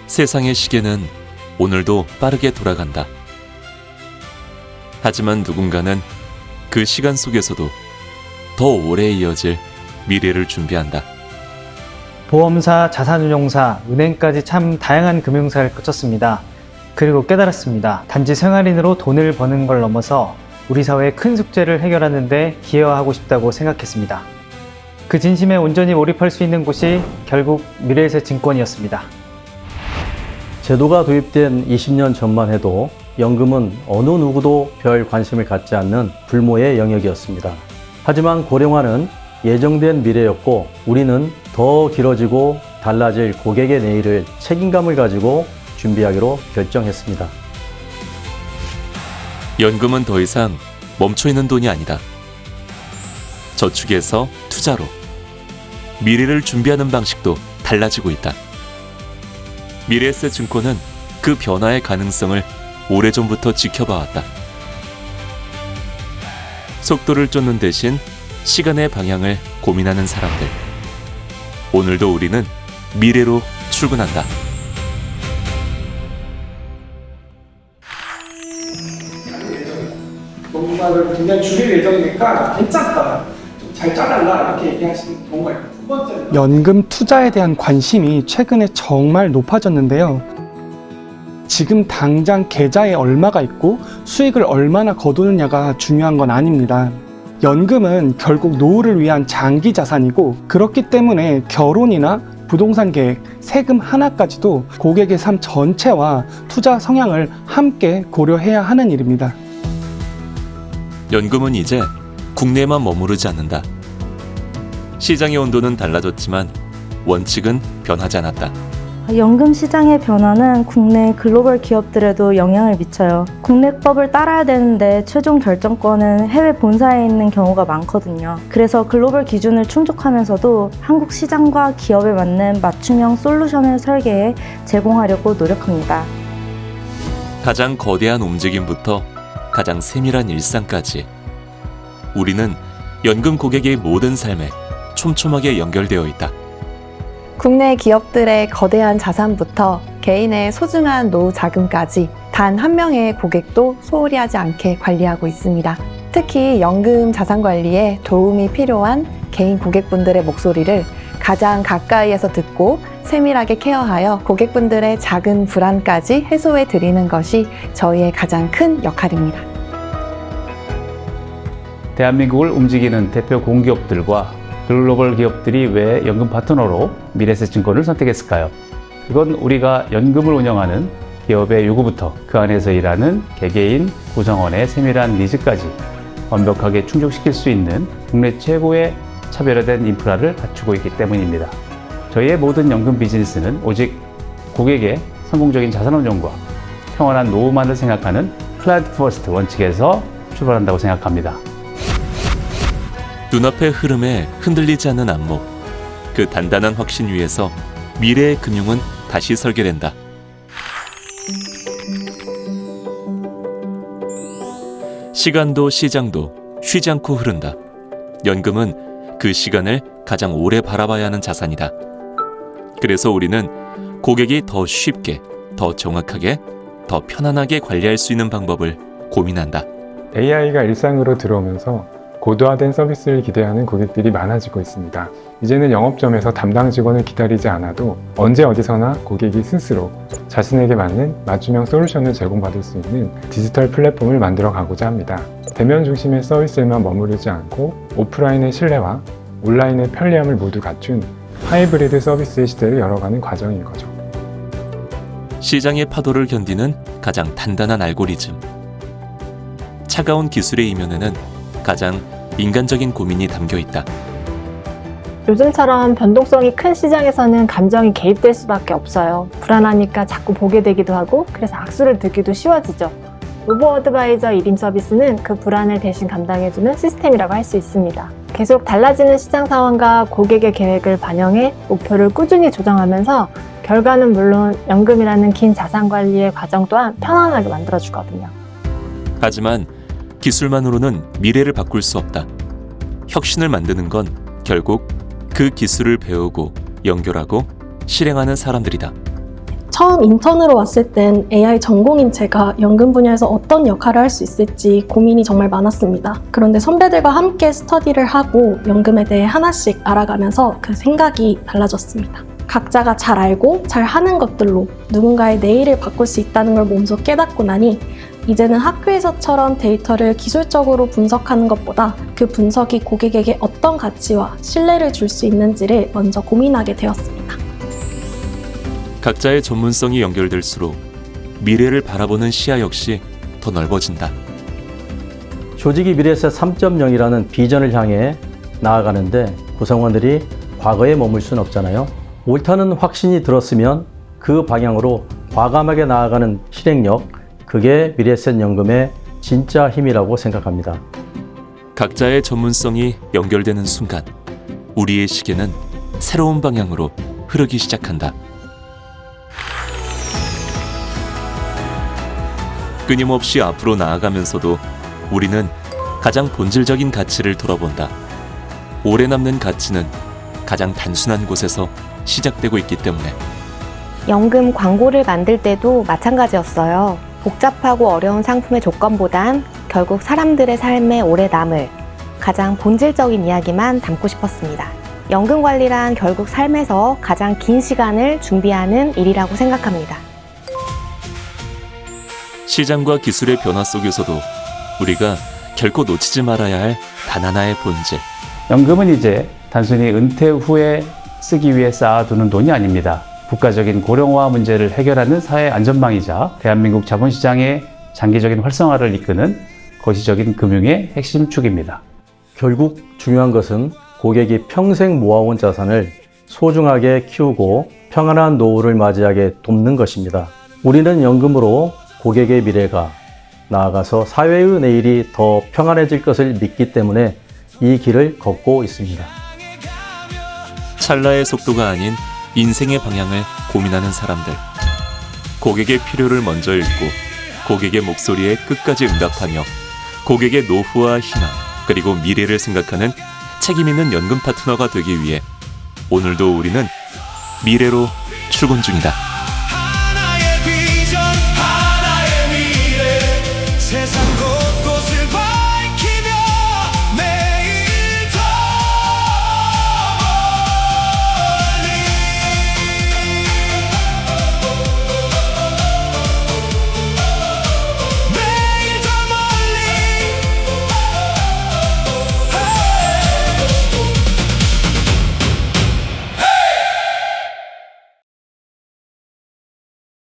세상의 시계는 오늘도 빠르게 돌아간다. 하지만 누군가는 그 시간 속에서도 더 오래 이어질 미래를 준비한다. 보험사, 자산운용사, 은행까지 참 다양한 금융사를 거쳤습니다. 그리고 깨달았습니다. 단지 생활인으로 돈을 버는 걸 넘어서 우리 사회의 큰 숙제를 해결하는 데 기여하고 싶다고 생각했습니다. 그 진심에 온전히 몰입할 수 있는 곳이 결국 미래에셋증권이었습니다. 제도가 도입된 20년 전만 해도 연금은 어느 누구도 별 관심을 갖지 않는 불모의 영역이었습니다. 하지만 고령화는 예정된 미래였고 우리는 더 길어지고 달라질 고객의 내일을 책임감을 가지고 준비하기로 결정했습니다. 연금은 더 이상 멈춰있는 돈이 아니다. 저축에서 투자로 미래를 준비하는 방식도 달라지고 있다. 미래에셋증권은 그 변화의 가능성을 오래전부터 지켜봐왔다. 속도를 쫓는 대신 시간의 방향을 고민하는 사람들. 오늘도 우리는 미래로 출근한다. 뭔가를 굉장히 줄일 예정이니까 괜찮다. 좀 잘 짜달라 이렇게 얘기하시는 경우가 있고 두 번째는 연금 투자에 대한 관심이 최근에 정말 높아졌는데요. 지금 당장 계좌에 얼마가 있고 수익을 얼마나 거두느냐가 중요한 건 아닙니다. 연금은 결국 노후를 위한 장기 자산이고 그렇기 때문에 결혼이나 부동산 계획, 세금 하나까지도 고객의 삶 전체와 투자 성향을 함께 고려해야 하는 일입니다. 연금은 이제 국내에만 머무르지 않는다. 시장의 온도는 달라졌지만 원칙은 변하지 않았다. 연금 시장의 변화는 국내 글로벌 기업들에도 영향을 미쳐요. 국내법을 따라야 되는데 최종 결정권은 해외 본사에 있는 경우가 많거든요. 그래서 글로벌 기준을 충족하면서도 한국 시장과 기업에 맞는 맞춤형 솔루션을 설계해 제공하려고 노력합니다. 가장 거대한 움직임부터 가장 세밀한 일상까지 우리는 연금 고객의 모든 삶에 촘촘하게 연결되어 있다. 국내 기업들의 거대한 자산부터 개인의 소중한 노후 자금까지 단 한 명의 고객도 소홀히 하지 않게 관리하고 있습니다. 특히 연금 자산 관리에 도움이 필요한 개인 고객분들의 목소리를 가장 가까이에서 듣고 세밀하게 케어하여 고객분들의 작은 불안까지 해소해 드리는 것이 저희의 가장 큰 역할입니다. 대한민국을 움직이는 대표 공기업들과 글로벌 기업들이 왜 연금 파트너로 미래에셋증권을 선택했을까요? 이건 우리가 연금을 운영하는 기업의 요구부터 그 안에서 일하는 개개인 구성원의 세밀한 니즈까지 완벽하게 충족시킬 수 있는 국내 최고의 차별화된 인프라를 갖추고 있기 때문입니다. 저희의 모든 연금 비즈니스는 오직 고객의 성공적인 자산운용과 평안한 노후만을 생각하는 클라이언트 퍼스트 원칙에서 출발한다고 생각합니다. 눈앞의 흐름에 흔들리지 않는 안목, 그 단단한 확신 위에서 미래의 금융은 다시 설계된다. 시간도 시장도 쉬지 않고 흐른다. 연금은 그 시간을 가장 오래 바라봐야 하는 자산이다. 그래서 우리는 고객이 더 쉽게, 더 정확하게, 더 편안하게 관리할 수 있는 방법을 고민한다. AI가 일상으로 들어오면서 고도화된 서비스를 기대하는 고객들이 많아지고 있습니다. 이제는 영업점에서 담당 직원을 기다리지 않아도 언제 어디서나 고객이 스스로 자신에게 맞는 맞춤형 솔루션을 제공받을 수 있는 디지털 플랫폼을 만들어 가고자 합니다. 대면 중심의 서비스에만 머무르지 않고 오프라인의 신뢰와 온라인의 편리함을 모두 갖춘 하이브리드 서비스의 시대를 열어가는 과정인 거죠. 시장의 파도를 견디는 가장 단단한 알고리즘. 차가운 기술의 이면에는 가장 인간적인 고민이 담겨 있다. 요즘처럼 변동성이 큰 시장에서는 감정이 개입될 수밖에 없어요. 불안하니까 자꾸 보게 되기도 하고 그래서 악수를 듣기도 쉬워지죠. 로보어드바이저 1인 서비스는 그 불안을 대신 감당해주는 시스템이라고 할 수 있습니다. 계속 달라지는 시장 상황과 고객의 계획을 반영해 목표를 꾸준히 조정하면서 결과는 물론 연금이라는 긴 자산 관리의 과정 또한 편안하게 만들어주거든요. 하지만 기술만으로는 미래를 바꿀 수 없다. 혁신을 만드는 건 결국 그 기술을 배우고 연결하고 실행하는 사람들이다. 처음 인턴으로 왔을 땐 AI 전공인체가 연금 분야에서 어떤 역할을 할 수 있을지 고민이 정말 많았습니다. 그런데 선배들과 함께 스터디를 하고 연금에 대해 하나씩 알아가면서 그 생각이 달라졌습니다. 각자가 잘 알고 잘 하는 것들로 누군가의 내일을 바꿀 수 있다는 걸 몸소 깨닫고 나니 이제는 학교에서처럼 데이터를 기술적으로 분석하는 것보다 그 분석이 고객에게 어떤 가치와 신뢰를 줄 수 있는지를 먼저 고민하게 되었습니다. 각자의 전문성이 연결될수록 미래를 바라보는 시야 역시 더 넓어진다. 조직이 미래에셋 3.0이라는 비전을 향해 나아가는데 구성원들이 과거에 머물 수는 없잖아요. 옳다는 확신이 들었으면 그 방향으로 과감하게 나아가는 실행력, 그게 미래에셋 연금의 진짜 힘이라고 생각합니다. 각자의 전문성이 연결되는 순간 우리의 시계는 새로운 방향으로 흐르기 시작한다. 끊임없이 앞으로 나아가면서도 우리는 가장 본질적인 가치를 돌아본다. 오래 남는 가치는 가장 단순한 곳에서 시작되고 있기 때문에. 연금 광고를 만들 때도 마찬가지였어요. 복잡하고 어려운 상품의 조건보단 결국 사람들의 삶에 오래 남을 가장 본질적인 이야기만 담고 싶었습니다. 연금 관리란 결국 삶에서 가장 긴 시간을 준비하는 일이라고 생각합니다. 시장과 기술의 변화 속에서도 우리가 결코 놓치지 말아야 할 단 하나의 본질. 연금은 이제 단순히 은퇴 후에 쓰기 위해 쌓아두는 돈이 아닙니다. 국가적인 고령화 문제를 해결하는 사회 안전망이자 대한민국 자본시장의 장기적인 활성화를 이끄는 거시적인 금융의 핵심 축입니다. 결국 중요한 것은 고객이 평생 모아온 자산을 소중하게 키우고 평안한 노후를 맞이하게 돕는 것입니다. 우리는 연금으로 고객의 미래가 나아가서 사회의 내일이 더 평안해질 것을 믿기 때문에 이 길을 걷고 있습니다. 찰나의 속도가 아닌 인생의 방향을 고민하는 사람들. 고객의 필요를 먼저 읽고 고객의 목소리에 끝까지 응답하며 고객의 노후와 희망 그리고 미래를 생각하는 책임 있는 연금 파트너가 되기 위해 오늘도 우리는 미래로 출근 중이다.